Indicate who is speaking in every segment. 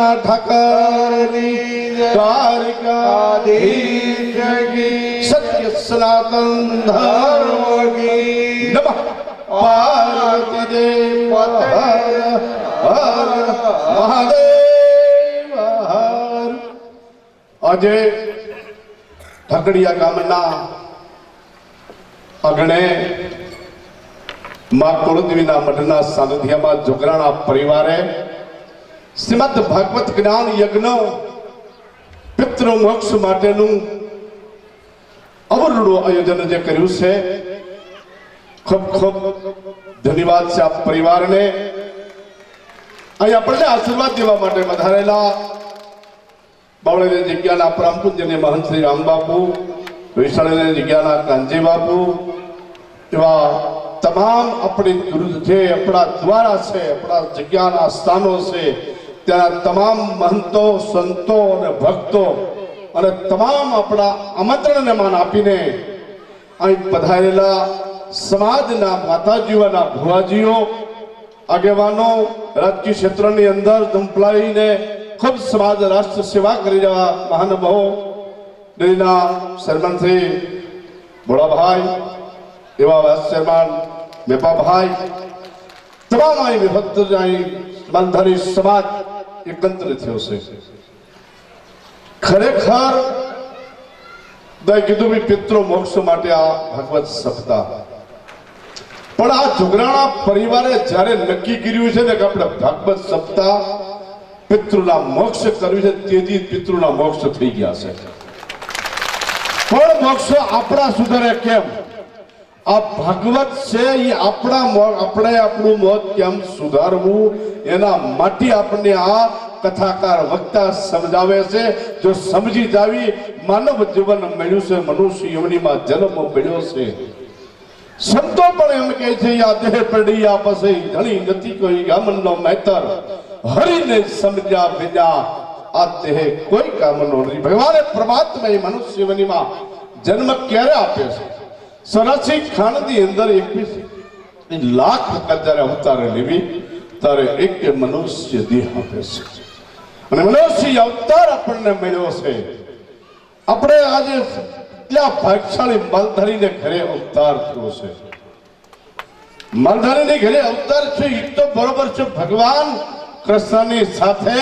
Speaker 1: ના ઠાકરની દ્વારકાધીશ કી સત્ય સનાતન ધર્મ કી નમઃ પાર્વતી દેવ હર હર મહાદેવ હર। આજે ઠકડિયા ગામના અગણે માં કુળદેવીના મઠના સાનિધ્યમાં જોગરાણા પરિવારે શ્રીમદ ભાગવત જ્ઞાન યજ્ઞ પિતૃ મોક્ષ માટેનું અવરું આયોજન જે કર્યું છે, ખૂબ ખૂબ ધન્યવાદ છે આ પરિવારને। અહીં આપણને આશીર્વાદ દેવા માટે વધારેલા બાવળીની જગ્યાના પરમ પૂજ્ય મહંત શ્રી રામબાપુ, વિશાળની જગ્યાના કાનજી બાપુ, એવા તમામ આપણી ગુરુ છે, આપણા દ્વારા છે, આપણા જગ્યાના સ્થાનો છે, ત્યાં તમામ મહંતો, સંતો અને ભક્તો અને તમામ આપણા આમંત્રણને માન આપીને અહીં પધારેલા સમાજના માતાજીઓ અને ભુવાજીઓ, આગેવાનો, રાજકીય ક્ષેત્રની અંદર ઝંપલાવીને ખૂબ સમાજ રાષ્ટ્ર સેવા કરી રહ્યા મહાનુભાવો, ડેરીના ચેરમેન શ્રી ભોળાભાઈ, એવા વાઇસ ચેરમેન મેપાભાઈ, તમામ અહીં વિભક્ત માલધારી સમાજ એકત્રિત થયો છે। ખરેખર કીધું પિતૃ મોક્ષ માટે આ ભાગવત સપ્તાહ, પણ આ જોગરાણા પરિવારે જ્યારે નક્કી કર્યું છે ને કે આપણે ભાગવત સપ્તાહ પિતૃના મોક્ષ કર્યું છે, તેથી પિતૃના મોક્ષ થઈ ગયા છે। પણ મોક્ષ આપણા સુધરે કેમ? આ ભાગવત છે એ આપણે આપણું મોત કેમ સુધારવું એના માટે આપણને આ કથાકાર વક્તા સમજાવે છે। જો સમજી જાવી માનવ જીવન મળ્યું છે, મનુષ્ય યોનિમાં જન્મ મળ્યો છે। સંતો પણ એમ કહે છે આ દેહ પડી આ પછી ઘણી નથી કોઈ ગામનો મહેતર, હરિને સમજ્યા વિના આ દેહ કોઈ કામનો નથી। ભગવાને પરમાત્મા એ મનુષ્ય યોનિમાં જન્મ ક્યારે આપે છે? 84 ખાંડની અંદર 21 લાખ જ્યારે અવતારે લેવી ત્યારે એક મનુષ્ય દેહ આપે છે, અને મનુષ્ય અવતાર આપણને મળ્યો છે। આપણે આજે ત્યાં ભાગશાળી માલધારીને ઘરે અવતાર થયો છે, માલધારીને ઘરે અવતાર છે એ તો બરોબર છે। ભગવાન કૃષ્ણની સાથે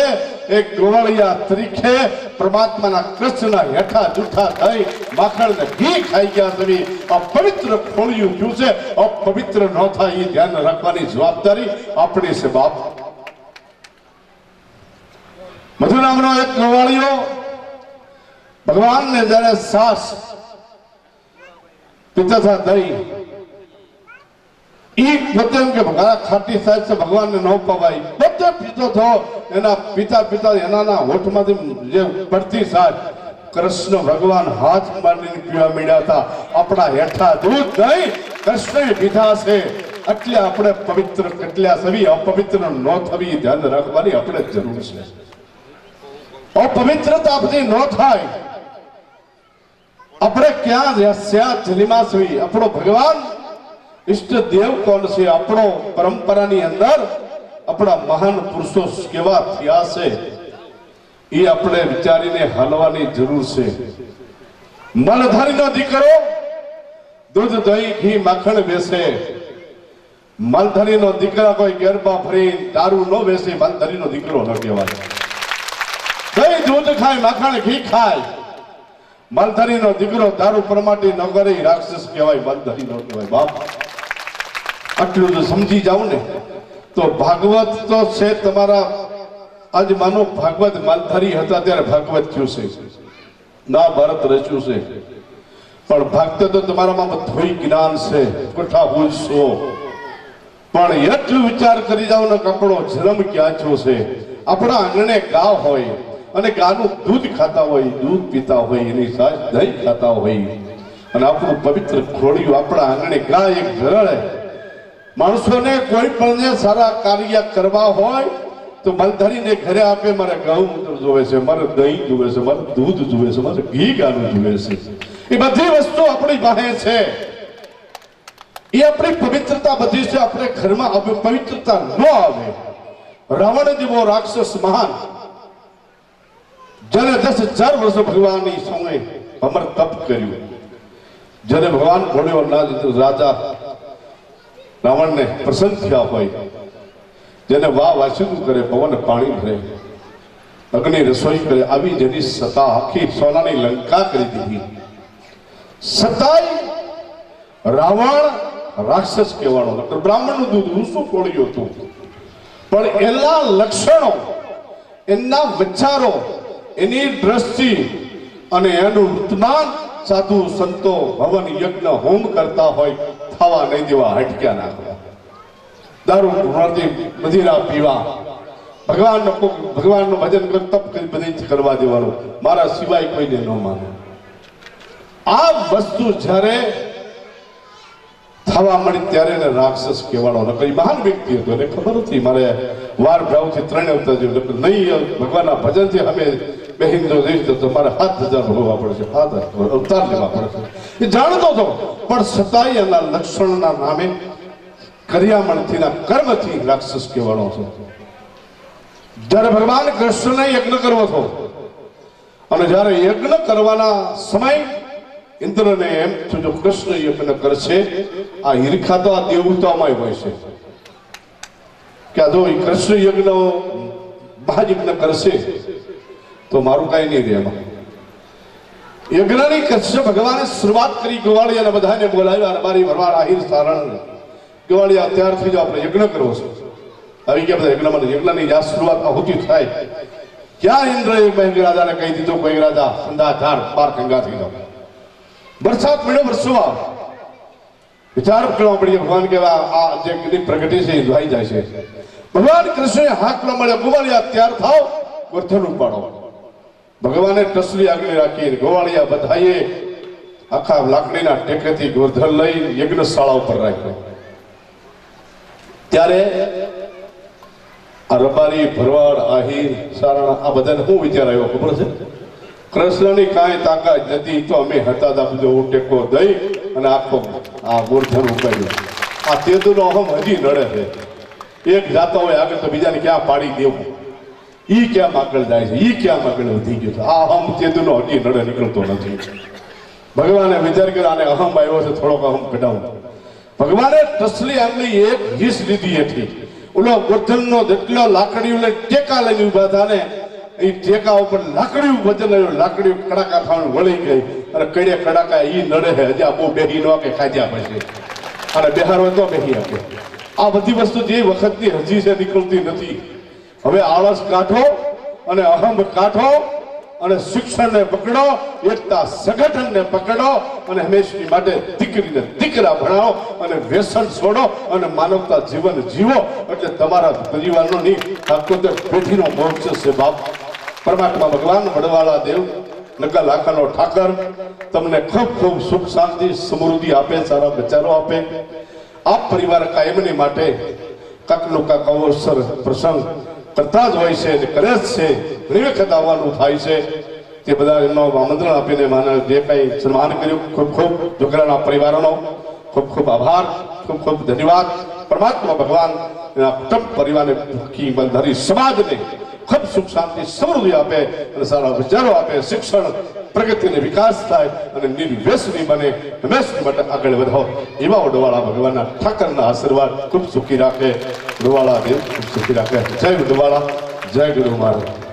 Speaker 1: એક ગોવાળિયા તરીકે પરમાત્માના કૃષ્ણના હેઠા જૂઠા થઈ માખણ ને ઘી ખાઈ ગયા છે। આ પવિત્ર ખોળિયું થયું છે, અપવિત્ર ન થાય એ ધ્યાન રાખવાની જવાબદારી આપણી છે બાપ। મધુ નામનો એક ગોવાળિયો ભગવાનને જયારે સાસ પિતા થા દઈ ઈ પોતે એમ કે ખાટી સાહેબ છે ભગવાનને ન પવાય, પોતે પીતો થો એના પિતા એના હોઠમાંથી જે પડતી સાહેબ કૃષ્ણ ભગવાન હાથ માંડીને પીવા મળ્યા હતા। આપણા હેઠા દૂધ નહીં કૃષ્ણે પીધા છે, એટલે આપણે પવિત્ર કેટલા સવી અપવિત્ર ન થવી ધ્યાન રાખવાની આપણે જરૂર છે। અપવિત્રતા આપણી ન થાય, આપણે ક્યાં રહ્યા જલીમાં સવી આપણો ભગવાન ઈષ્ટ દેવ કોણ છે? આપણો પરંપરાની અંદર આપણા મહાન પુરુષો કેવા થયા છે એ આપણે વિચારીને હાલવાની જરૂર છે। માલધારીનો દીકરો દૂધ દહીં ઘી માખણ વેચે, માલધારીનો દીકરા કોઈ ગરબા ભરી દારૂ ન વેચે, માલધારીનો દીકરો ન કહેવાય। દહીં દૂધ ખાય માખણ ઘી ખાય, માલધારીનો દીકરો દારૂ પ્રમાટી ન કરે રાક્ષસ કહેવાય, માલધારી ન કહેવાય બાપ। આટલું જો સમજી જાવ ને તો ભાગવત તો છે તમારા। આજ માનો ભાગવત માલધારી હતા ત્યારે ભાગવત થયું છે, ના ભારત રચ્યું છે, પણ ભાગત તો તમારામાં બધું જ્ઞાન છે, કોઠા ભૂલશો। પણ એટલું વિચાર કરી જાવ ને કે આપણો જન્મ ક્યાં થયો છે? આપણા આંગણે ગા હોય અને ગાનું દૂધ ખાતા હોય, દૂધ પીતા હોય, એની સાસ દહીં ખાતા હોય, અને આપણું પવિત્ર ખોડિયું આપણા આંગણે ગા એક ધરળે। માણસોને કોઈ પણ સારા કાર્ય કરવા હોય તો માલધારીને ઘરે આપે, મારે ગૌમૂત્ર જોવે છે, મારે દહીં જોવે છે, મારે દૂધ જોવે છે, મારે ઘી ગાનું જોવે છે। એ બધી વસ્તુ આપણી પાસે છે, એ આપણી પવિત્રતા બધી છે। આપણે ઘરમાં પવિત્રતા ન આવે, રાવણ જેવો રાક્ષસ મહાન જેને 10,000 વર્ષ ભગવાનની સામે અમર તપ કર્યું, જેને ભગવાન ભોળિયોનાથ રાજા રાવણને પ્રસન્ન થયા હોય, જેને વાસીદું કરે, પવન પાણી ભરે, અગ્નિ રસોઈ કરે, આવી જેની સત્તા આખી સોનાની લંકા કરી દીધી, છતાંય રાવણ રાક્ષસ કહેવાનો નકર બ્રાહ્મણનું દૂધ ઊંચું પોળ્યું હતું, પણ એના લક્ષણો, એના વિચારો, એની દ્રષ્ટિ અને એનું વર્તમાન સાધુ સંતો હવન યજ્ઞ હોમ કરતા હોય થવા નહીં દેવા, હટક્યા નાખવા, દારૂ પીવાથી મદિરા પીવા, ભગવાનનું ભજન કરી તપ કરી બધી કરવા દેવાનું, મારા સિવાય કોઈને ન માને. આ વસ્તુ જ્યારે થવા મળી ત્યારે એને રાક્ષસ કહેવાનો નકર મહાન વ્યક્તિ હતો, એને ખબર હતી મારે વાર ભાવથી 3 અવતાર જેવું નહીં, ભગવાનના ભજનથી અમે બેહિંદો જઈશ તો મારે 7,000 ભોગવવા પડશે, 7 અવતાર લેવા પડશે, એ જાણતો હતો. પણ છતાંય એના લક્ષણના નામે કર્યામણથી કર્મથી રાક્ષસ કહેવાનો છે. જ્યારે ભગવાન કૃષ્ણને યજ્ઞ કરવો હતો અને જ્યારે યજ્ઞ કરવાના સમય ઇન્દ્રને એમ થયું જો કૃષ્ણ યજ્ઞ કરશે, આ ઈર્ખા તો આ દેવતામાં હોય છે કે જો કૃષ્ણ યજ્ઞ મહાયજ્ઞ કરશે તો મારું કઈ નહીં રહે. એમાં યજ્ઞની કૃષ્ણ ભગવાને શરૂઆત કરી, ગોવાળિયાને બધાને બોલાવ્યા, અને મારી ભરવાડ આહિર સારણ ગોવાળિયા તૈયાર થઈ જાઓ, આપણે યજ્ઞ કરવો છે. આવી ગયા બધા યજ્ઞમાં, યજ્ઞની જ્યાં શરૂઆત આહુતિ થાય ક્યાં ઇન્દ્રએ મેઘરાજાને કહી દીધું, મેઘરાજા સંધાધાર 12 ગંગા થઈ જાઓ, વરસાદ મળ્યો, વરસવા વિચાર કરવા પડી, ભગવાન કેવા આ જે પ્રગતિ છે એ ધોઈ જાય છે. ભગવાન કૃષ્ણએ હાથ મળ્યા, ગોવાળિયા તૈયાર થાવ, ગોરધન ઉપાડો. ભગવાને ટસલી આગળ રાખી, ગોવાળિયા બધાએ આખા લાકડીના ટેકેથી ગોરધન લઈ યજ્ઞશાળા ઉપર રાખ્યો. ત્યારે આ રબારી, ભરવાડ, આહિર, સારણ આ બધાને શું વિચાર આવ્યો ખબર છે? કૃષ્ણની કાંઈ તાકાત નથી, તો અમે હતા બધો ટેકો દઈ અને આખો આ ગોરધન ઉપાડ્યો. આ તેદુનો અહમ હજી નડે છે. એક જાતા હોય આગળ તો બીજાને ક્યાં પાડી દેવું, ઈ ક્યાં આગળ જાય છે, ઈ ક્યાં આગળ વધી ગયો છે. આ અહમ તેદુનો હજી નડે નીકળતો નથી. ભગવાને વિચાર કર્યો આને અહમ આવ્યો છે, થોડોક અહમ કઢાવું. ભગવાને ટસલી આંગળી એક હિસ લીધી હતી, ઓલો ગોરધનનો જેટલો લાકડીઓ લઈને ટેકા લઈને ઉભા હતા ને, એ ટેકા ઉપર લાકડીઓ વજન આવ્યો, લાકડીઓ કડાકા થવાનું વળી ગઈ, અને કડે કડાકા ઈ નડે છે. હજી બહુ બેહી નો કે ખાધ્યા પછી અને બિહાર તો બેહી આપે. આ બધી વસ્તુ જે વખતની હજી છે નીકળતી નથી. હવે આળસ કાઢો અને અહમ કાઢો અને શિક્ષણને પકડો, એકતા સંગઠનને પકડો અને હંમેશની માટે દીકરીને દીકરા ભણાવો અને વ્યસન છોડો અને માનવતા જીવન જીવો, એટલે તમારા પરિવારનો નહીં આખો પેઢીનો મોક્ષ છે. બાપ પરમાત્મા ભગવાન વડવાળા દેવ નગા લાખાનો ઠાકર તમને ખૂબ ખૂબ સુખ શાંતિ સમૃદ્ધિ આપે, સારા વિચારો આપે. આ પરિવાર કાયમની માટે કાકનો કાક અવસર પ્રસંગ કરતા જ હોય છે, કરે જ છે, ઘણી વખત આવવાનું થાય છે. તે બધા એમનો આમંત્રણ આપીને માને જે કંઈ સન્માન કર્યું, ખૂબ ખૂબ છોકરાના પરિવારોનો ખૂબ ખૂબ આભાર, ખૂબ ખૂબ ધન્યવાદ. પરમાત્મા ભગવાન એના કુટુંબ પરિવારને બંધારી સમાજને ખૂબ સુખ શાંતિ સમૃદ્ધિ આપે અને સારા વિચારો આપે, શિક્ષણ પ્રગતિને વિકાસ થાય અને નિર્વ્યસની બને, હંમેશા માટે આગળ વધો એવા વડવાળા ભગવાનના ઠાકરના આશીર્વાદ ખૂબ સુખી રાખે. વડવાળા દેવ ખૂબ સુખી રાખે. જય વડવાળા, જય ગુરુ મહારાજ.